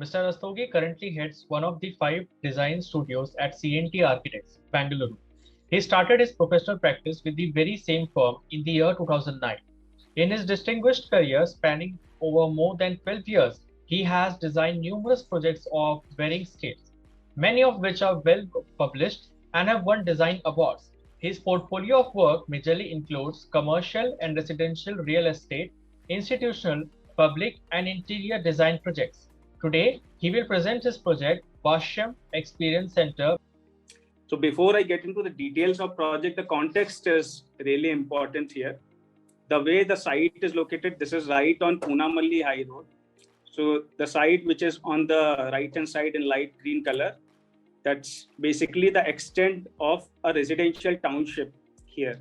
Mr. Rastogi currently heads one of the 5 design studios at CnT Architects, Bengaluru. He started his professional practice with the very same firm in the year 2009. In his distinguished career spanning over more than 12 years, he has designed numerous projects of varying scales, many of which are well published and have won design awards. His portfolio of work majorly includes commercial and residential real estate, institutional, public, and interior design projects. Today, he will present his project, Baashyam Experience Center. So before I get into the details of project, the context is really important here. The way the site is located, this is right on Poonamalli High Road. So the site which is on the right hand side in light green color, that's basically the extent of a residential township here.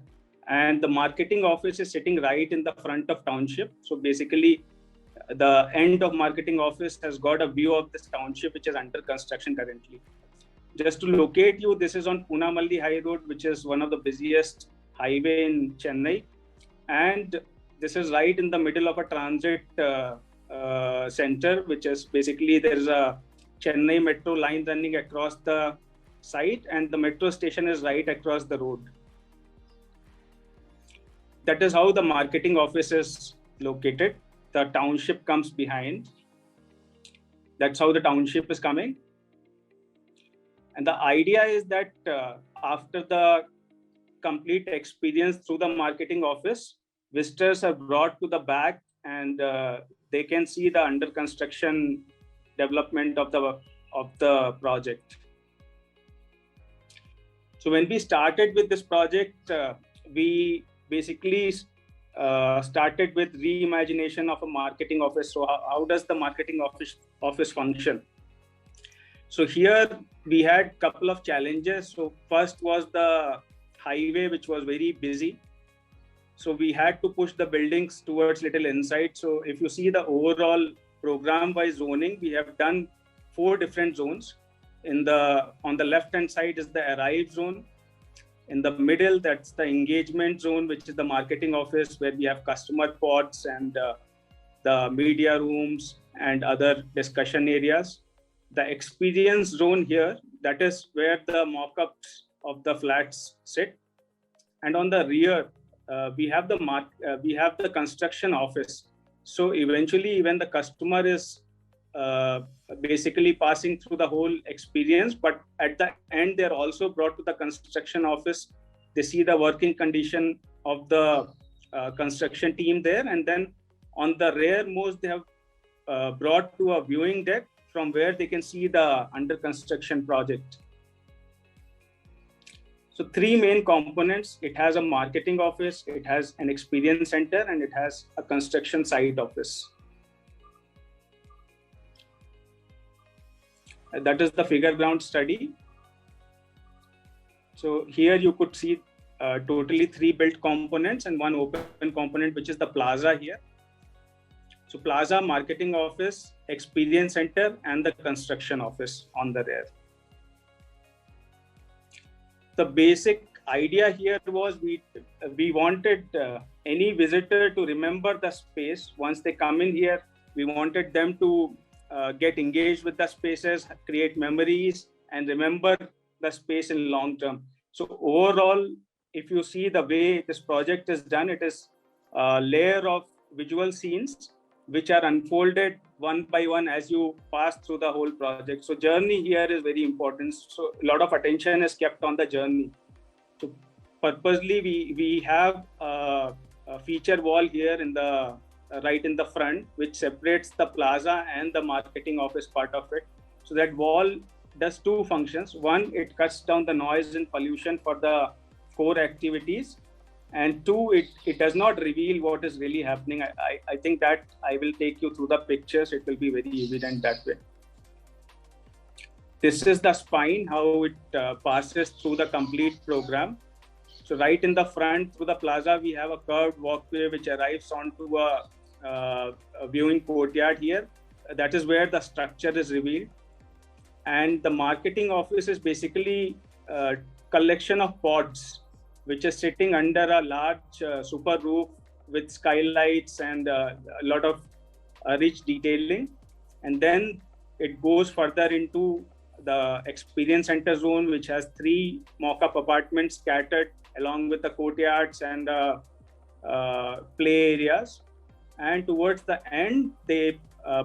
And the marketing office is sitting right in the front of township. So basically the end of marketing office has got a view of this township which is under construction currently. Just to locate you, this is on Poonamalli High Road, which is one of the busiest highway in Chennai. And this is right in the middle of a transit center, which is basically there is a Chennai metro line running across the site and the metro station is right across the road. That is how the marketing office is located. The township comes behind. That's how the township is coming. And the idea is that after the complete experience through the marketing office, visitors are brought to the back and they can see the under construction development of the project. So when we started with this project, we basically started with reimagination of a marketing office. So how does the marketing office function? So here we had a couple of challenges. So first was the highway, which was very busy. So we had to push the buildings towards little inside. So if you see the overall program by zoning, we have done 4 different zones. On the left hand side is the arrive zone. In the middle, that's the engagement zone, which is the marketing office where we have customer pods and the media rooms and other discussion areas. The experience zone here, that is where the mock-ups of the flats sit. And on the rear, we have the construction office. So eventually, when the customer is basically passing through the whole experience, but at the end, they're also brought to the construction office. They see the working condition of the construction team there. And then on the rearmost, they have brought to a viewing deck from where they can see the under construction project. So 3 main components. It has a marketing office, it has an experience center, and it has a construction site office. That is the figure ground study. So here you could see totally 3 built components and 1 open component, which is the plaza here. So plaza, marketing office, experience center, and the construction office on the rear. The basic idea here was we wanted any visitor to remember the space. Once they come in here, we wanted them to get engaged with the spaces, create memories, and remember the space in long term. So overall, if you see the way this project is done, it is a layer of visual scenes which are unfolded one by one as you pass through the whole project. So journey here is very important. So a lot of attention is kept on the journey. So purposely, we have a feature wall here in the right in the front, which separates the plaza and the marketing office part of it. So that wall does 2 functions. One, it cuts down the noise and pollution for the core activities. And 2, it does not reveal what is really happening. I think that I will take you through the pictures. It will be very evident that way. This is the spine, how it passes through the complete program. So right in the front through the plaza, we have a curved walkway which arrives onto a viewing courtyard here. That is where the structure is revealed. And the marketing office is basically a collection of pods, which is sitting under a large super roof with skylights and a lot of rich detailing. And then it goes further into the experience center zone, which has 3 mock-up apartments scattered along with the courtyards and play areas. And towards the end, they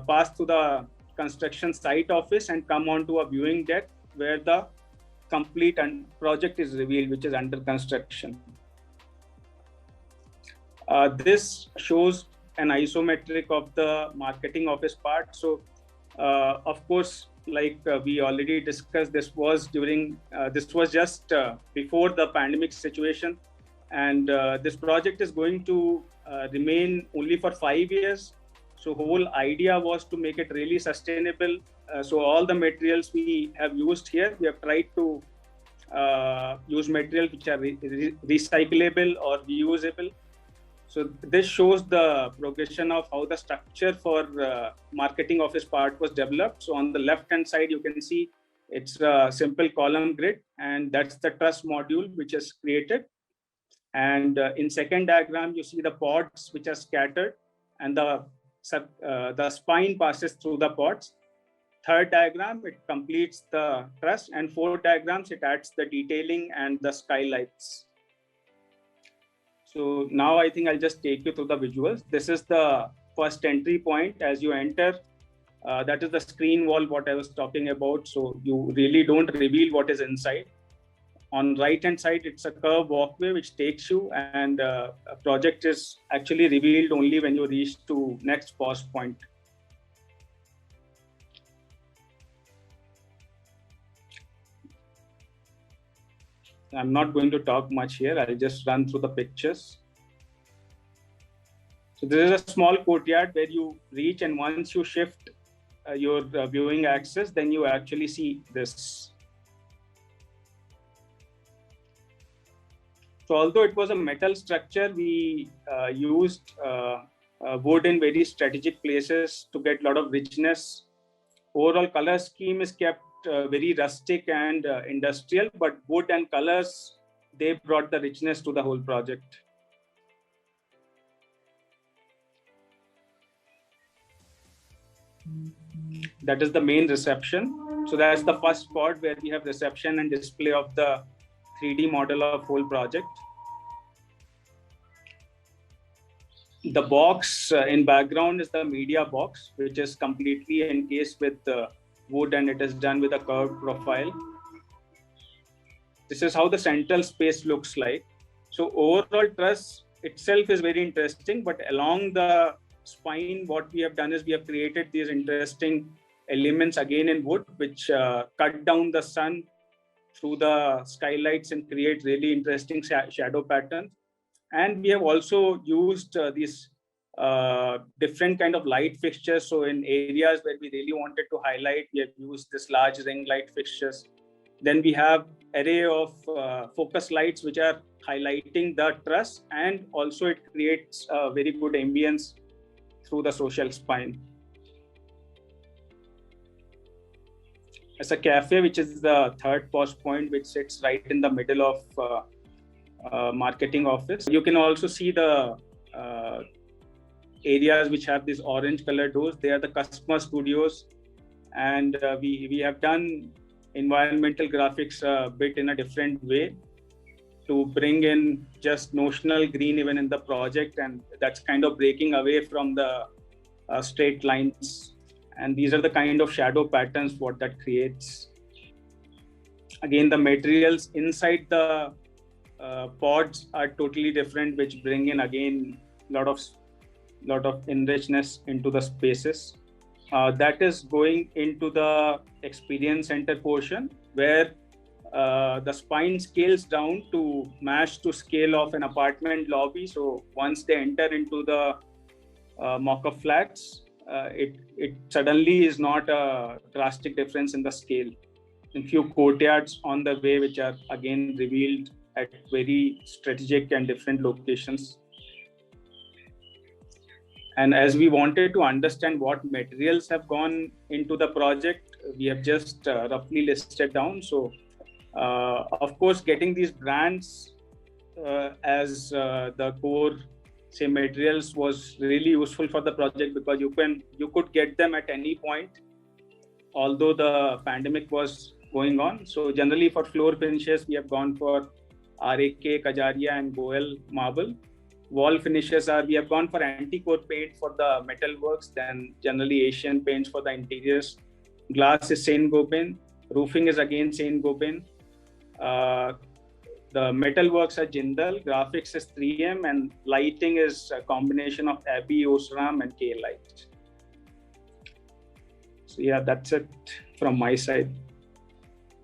pass through the construction site office and come onto a viewing deck where the complete project is revealed, which is under construction. This shows an isometric of the marketing office part. So, of course, like we already discussed, this was just before the pandemic situation, and this project is going to remain only for 5 years. So whole idea was to make it really sustainable. So all the materials we have used here, we have tried to use materials which are recyclable or reusable. So this shows the progression of how the structure for marketing office part was developed. So on the left hand side, you can see it's a simple column grid, and that's the truss module which is created. And in second diagram, you see the pods which are scattered, and the spine passes through the pods. Third diagram, it completes the truss, and fourth diagrams, it adds the detailing and the skylights. So now I think I'll just take you through the visuals. This is the first entry point as you enter. That is the screen wall, what I was talking about. So you really don't reveal what is inside. On right hand side, it's a curved walkway which takes you, and a project is actually revealed only when you reach to next pause point. I'm not going to talk much here. I'll just run through the pictures. So this is a small courtyard where you reach, and once you shift your viewing axis, then you actually see this. So although it was a metal structure, we used wood in very strategic places to get a lot of richness. Overall color scheme is kept very rustic and industrial, but wood and colors, they brought the richness to the whole project. That is the main reception. So that's the first spot where we have reception and display of the 3D model of whole project. The box in background is the media box, which is completely encased with wood, and it is done with a curved profile. This is how the central space looks like. So overall truss itself is very interesting, but along the spine, what we have done is we have created these interesting elements again in wood, which cut down the sun through the skylights and create really interesting shadow patterns. And we have also used these different kind of light fixtures. So in areas where we really wanted to highlight, we have used this large ring light fixtures. Then we have array of focus lights which are highlighting the truss, and also it creates a very good ambience through the social spine. As a cafe, which is the third pause point, which sits right in the middle of marketing office. You can also see the areas which have these orange color doors. They are the customer studios, and we have done environmental graphics a bit in a different way to bring in just notional green even in the project, and that's kind of breaking away from the straight lines. And these are the kind of shadow patterns what that creates. Again, the materials inside the pods are totally different, which bring in again lot of enrichness into the spaces. That is going into the experience center portion, where the spine scales down to match to scale of an apartment lobby. So once they enter into the mock-up flats, it suddenly is not a drastic difference in the scale. A few courtyards on the way, which are again revealed at very strategic and different locations. And as we wanted to understand what materials have gone into the project, we have just roughly listed down. So of course, getting these brands as the core say materials was really useful for the project, because you could get them at any point. although the pandemic was going on. So generally for floor finishes, we have gone for RAK, Kajaria and Goel marble. Wall finishes we have gone for anti-core paint for the metal works, then generally Asian paints for the interiors. Glass is Saint-Gobain. Roofing is again Saint-Gobain. The metal works are Jindal. Graphics is 3M, and lighting is a combination of Abbey, Osram and K-Light. So yeah, that's it from my side.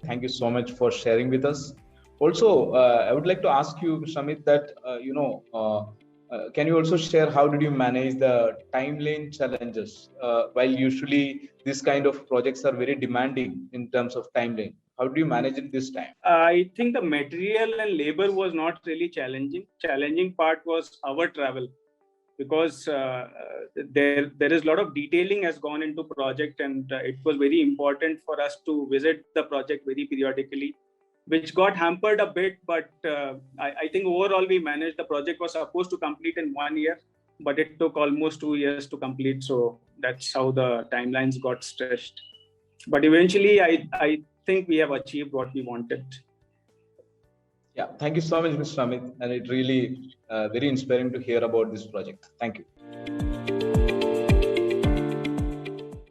Thank you so much for sharing with us. Also, I would like to ask you, Shamit, that can you also share how did you manage the timeline challenges? While usually these kind of projects are very demanding in terms of timeline, how do you manage it this time? I think the material and labor was not really challenging. Challenging part was our travel, because there is a lot of detailing has gone into project, and it was very important for us to visit the project very periodically, which got hampered a bit. But I think overall we managed. The project was supposed to complete in 1 year, but it took almost 2 years to complete. So that's how the timelines got stretched. But eventually, I think we have achieved what we wanted. Yeah, thank you so much, Mr. Amit, and it really very inspiring to hear about this project. Thank you.